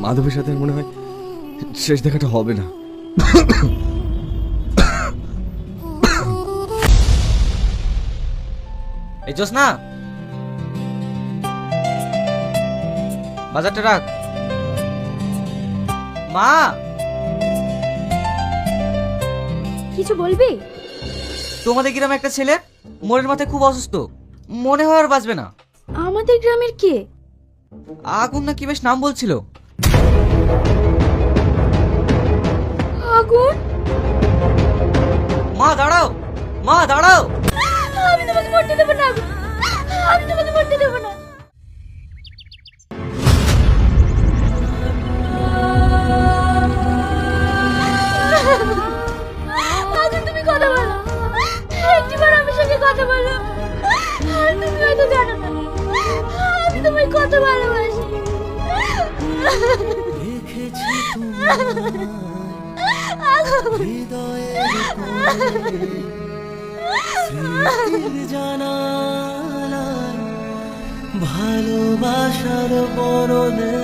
মাধবের সাথে মনে হয় শেষ দেখাটা হবে না। এই জোসনা, বাজারটা রাখ। মা, কিছু বলবি? তোমাদের গ্রামে একটা ছেলে মোড়ের মাথায় খুব অসুস্থ, মনে হয় আর বাঁচবে না। আমাদের গ্রামের কে? আগুন না কি বেশ নাম বলছিল। আগুন? মা দাঁড়াও, মা দাঁড়াও। আমি তোমাকে মরতে দেব না আগুন, আমি তোমাকে মরতে দেব না। আগুন, তুমি কথা বলো, একটিবার আমার সঙ্গে কথা বলো। তুমি হয়তো জানো না, আমি তোমায় কত ভালোবাসি। ভালোবাসার বরণে